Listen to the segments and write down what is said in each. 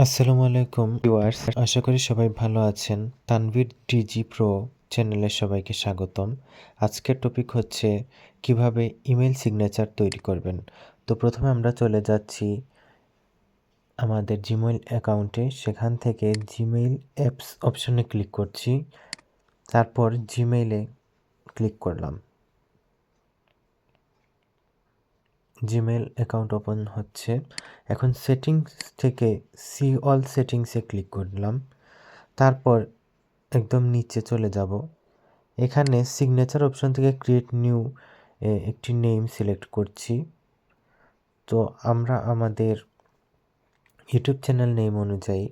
আসসালামু আলাইকুম ভিউয়ার্স, আশা করি সবাই ভালো আছেন। তানভীর ডিজি প্রো চ্যানেলে সবাইকে স্বাগতম। আজকের টপিক হচ্ছে কিভাবে ইমেল সিগনেচার তৈরি করবেন। তো প্রথমে আমরা চলে যাচ্ছি আমাদের জিমেইল অ্যাকাউন্টে, সেখান থেকে জিমেইল অ্যাপস অপশনে ক্লিক করছি, তারপর জিমেইলে ক্লিক করলাম। জিমেইল অ্যাকাউন্ট ওপেন হচ্ছে। এখন সেটিংস থেকে সি অল সেটিংসে ক্লিক করলাম, তারপর একদম নিচে চলে যাব। এখানে সিগনেচার অপশন থেকে ক্রিয়েট নিউ একটি নেম সিলেক্ট করছি। তো আমরা আমাদের ইউটিউব চ্যানেল নেম অনুযায়ী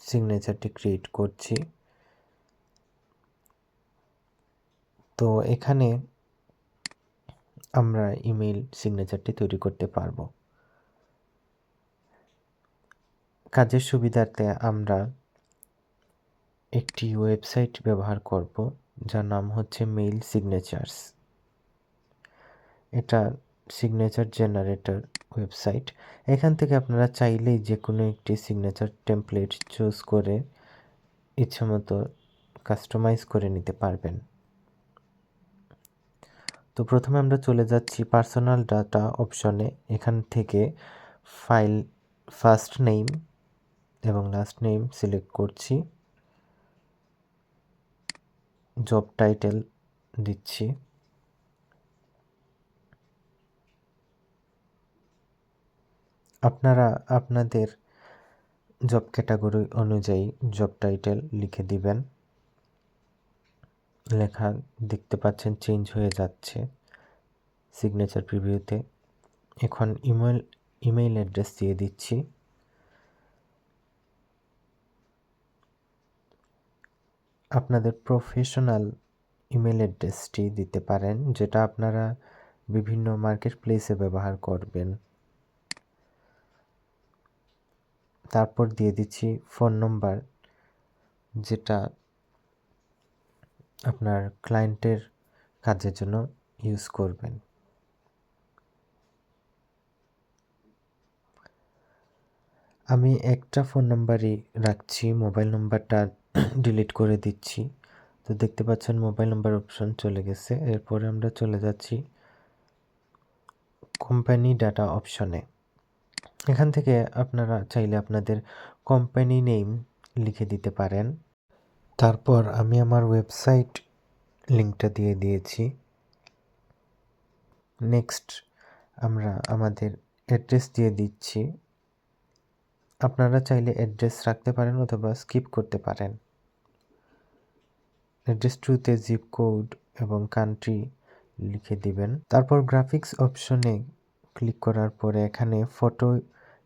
সিগনেচারটি ক্রিয়েট করছি। তো এখানে আমরা ইমেল সিগনেচারটি তৈরি করতে পারবো। কাজের সুবিধার্থে আমরা একটি ওয়েবসাইট ব্যবহার করব, যার নাম হচ্ছে মেইল সিগনেচার্স। এটা সিগনেচার জেনারেটর ওয়েবসাইট। এখান থেকে আপনারা চাইলেই যে কোনো একটি সিগনেচার টেমপ্লেট চুজ করে ইচ্ছামতো কাস্টমাইজ করে নিতে পারবেন। তো প্রথমে আমরা চলে যাচ্ছি পার্সোনাল ডাটা অপশনে। এখান থেকে ফাইল ফার্স্ট নেম এবং লাস্ট নেম সিলেক্ট করছি, জব টাইটেল দিচ্ছি। আপনারা আপনাদের জব ক্যাটাগরি অনুযায়ী জব টাইটেল লিখে দিবেন। লেখা দেখতে পাচ্ছেন চেঞ্জ হয়ে যাচ্ছে সিগনেচার প্রিভিউতে। এখন ইমেইল অ্যাড্রেস দিয়ে দিচ্ছি। আপনাদের প্রফেশনাল ইমেল অ্যাড্রেসটি দিতে পারেন, যেটা আপনারা বিভিন্ন মার্কেট প্লেসে ব্যবহার করবেন। তারপর দিয়ে দিচ্ছি ফোন নম্বর, যেটা আপনার ক্লায়েন্টের কাজের জন্য ইউজ করবেন। আমি একটা ফোন নাম্বারই রাখছি, মোবাইল নাম্বারটা ডিলিট করে দিচ্ছি। তো দেখতে পাচ্ছেন মোবাইল নাম্বার অপশন চলে গেছে। এরপরে আমরা চলে যাচ্ছি কোম্পানি ডাটা অপশনে। এখান থেকে আপনারা চাইলে আপনাদের কোম্পানি নেম লিখে দিতে পারেন। তারপর আমি আমার ওয়েবসাইট লিঙ্কটা দিয়ে দিয়েছি। নেক্সট আমরা আমাদের অ্যাড্রেস দিয়ে দিচ্ছি। আপনারা চাইলে অ্যাড্রেস রাখতে পারেন অথবা স্কিপ করতে পারেন। অ্যাড্রেস ট্রুতে জিপ কোড এবং কান্ট্রি লিখে দিবেন। তারপর গ্রাফিক্স অপশনে ক্লিক করার পরে এখানে ফটো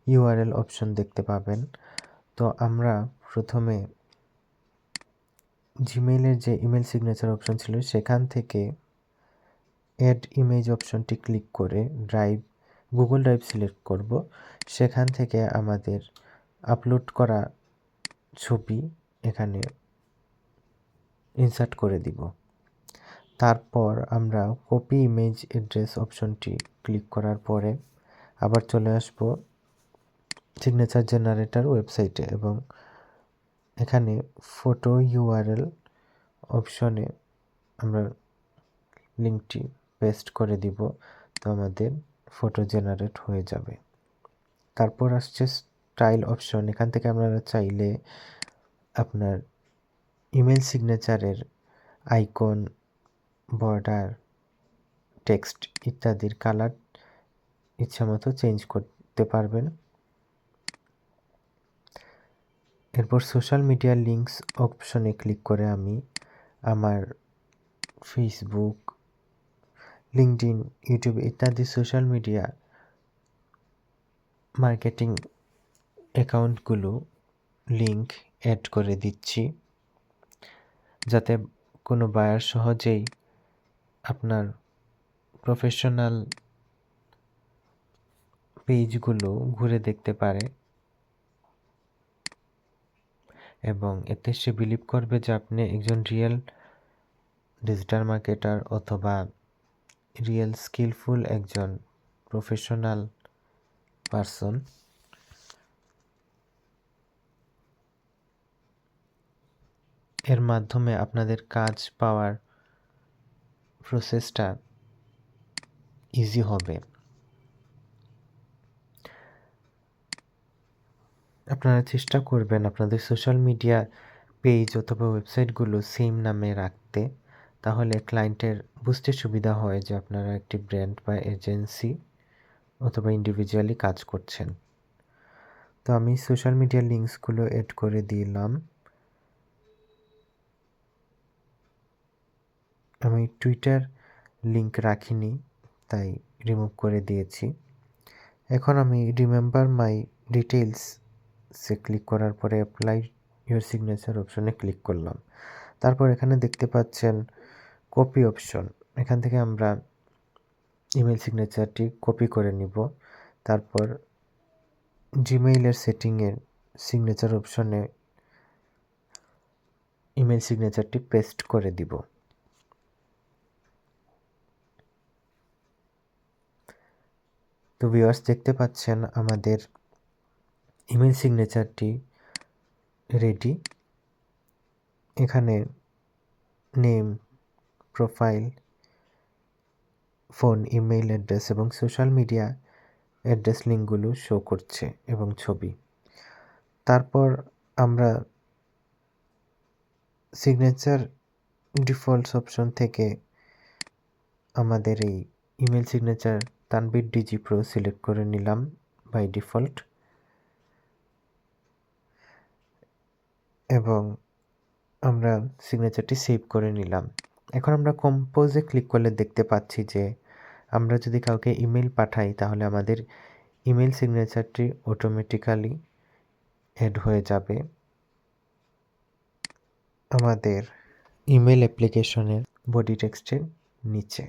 ইউআরএল অপশন দেখতে পাবেন। তো আমরা প্রথমে জিমেইলের যে ইমেল সিগনেচার অপশন ছিল সেখান থেকে অ্যাড ইমেজ অপশনটি ক্লিক করে গুগল ড্রাইভ সিলেক্ট করব। সেখান থেকে আমাদের আপলোড করা ছবি এখানে ইনসার্ট করে দিব। তারপর আমরা কপি ইমেজ অ্যাড্রেস অপশনটি ক্লিক করার পরে আবার চলে আসব সিগনেচার জেনারেটর ওয়েবসাইটে এবং এখানে ফটো ইউআরএল অপশনে আমরা লিঙ্কটি পেস্ট করে দিব। তো আমাদের ফটো জেনারেট হয়ে যাবে। তারপর আসছে স্টাইল অপশন। এখান থেকে আপনারা চাইলে আপনার ইমেল সিগনেচারের আইকন, বর্ডার, টেক্সট ইত্যাদির কালার ইচ্ছামতো চেঞ্জ করতে পারবেন। এরপর সোশ্যাল মিডিয়া লিঙ্কস অপশনে ক্লিক করে আমি আমার ফেসবুক, লিঙ্কডইন, ইউটিউব ইত্যাদি সোশ্যাল মিডিয়া মার্কেটিং অ্যাকাউন্টগুলো লিঙ্ক অ্যাড করে দিচ্ছি, যাতে কোনো বায়ার সহজেই আপনার প্রফেশনাল পেজগুলো ঘুরে দেখতে পারে এবং এতে সে বিলিভ করবে যে আপনি একজন রিয়েল ডিজিটাল মার্কেটার অথবা রিয়েল স্কিলফুল একজন প্রফেশনাল পারসন। এর মাধ্যমে আপনাদের কাজ পাওয়ার প্রসেসটা ইজি হবে। আপনারা চেষ্টা করবেন আপনাদের সোশ্যাল মিডিয়া পেজ অথবা ওয়েবসাইটগুলো সেম নামে রাখতে, তাহলে ক্লায়েন্টের বুঝতে সুবিধা হয় যে আপনারা একটি ব্র্যান্ড বা এজেন্সি অথবা ইন্ডিভিজুয়ালি কাজ করছেন। তো আমি সোশ্যাল মিডিয়ার লিঙ্কসগুলো এড করে দিলাম। আমি টুইটার লিঙ্ক রাখিনি, তাই রিমুভ করে দিয়েছি। এখন আমি রিমেম্বার মাই ডিটেইলসে ক্লিক করার পরে অ্যাপ্লাই ইউর সিগনেচার অপশনে ক্লিক করলাম। তারপর এখানে দেখতে পাচ্ছেন কপি অপশন। এখান থেকে আমরা ইমেল সিগনেচারটি কপি করে নিব। তারপর জিমেইলের সেটিংয়ের সিগনেচার অপশনে ইমেল সিগনেচারটি পেস্ট করে দিব। তো ভিউয়ার্স, দেখতে পাচ্ছেন আমাদের ইমেল সিগনেচারটি রেডি। এখানে name, profile, phone, email address এবং সোশ্যাল মিডিয়া অ্যাড্রেস লিঙ্কগুলো শো করছে এবং ছবি। তারপর আমরা সিগনেচার ডিফল্টস অপশন থেকে আমাদের এই email signature Tanvir DG pro select করে নিলাম বাই ডিফল্ট, এবং আমরা সিগনেচারটি সেভ করে নিলাম। এখন আমরা কম্পোজে ক্লিক করলে দেখতে পাচ্ছি যে আমরা যদি কাউকে ইমেল পাঠাই তাহলে আমাদের ইমেল সিগনেচারটি অটোমেটিক্যালি অ্যাড হয়ে যাবে আমাদের ইমেল অ্যাপ্লিকেশনের বডি টেক্সটের নিচে।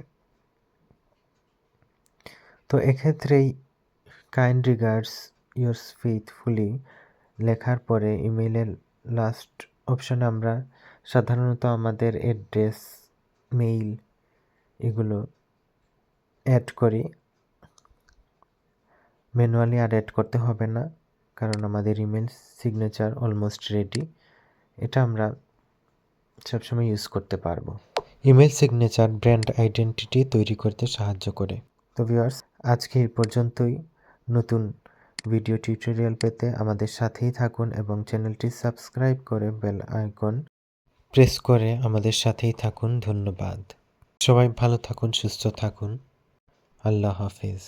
তো এক্ষেত্রেই কাইন্ড রিগার্ডস ইয়োর্স ফেইথফুলি লেখার পরে ইমেইলের লাস্ট অপশনে আমরা সাধারণত আমাদের অ্যাড্রেস, মেইল এগুলো অ্যাড করি। ম্যানুয়ালি আর অ্যাড করতে হবে না, কারণ আমাদের ইমেল সিগনেচার অলমোস্ট রেডি। এটা আমরা সবসময় ইউজ করতে পারবো। ইমেল সিগনেচার ব্র্যান্ড আইডেন্টিটি তৈরি করতে সাহায্য করে। তো ভিউয়ার্স, আজকে এই পর্যন্তই। নতুন ভিডিও টিউটোরিয়াল পেতে আমাদের সাথেই থাকুন এবং চ্যানেলটি সাবস্ক্রাইব করে বেল আইকন প্রেস করে আমাদের সাথেই থাকুন। ধন্যবাদ। সবাই ভালো থাকুন, সুস্থ থাকুন। আল্লাহ হাফেজ।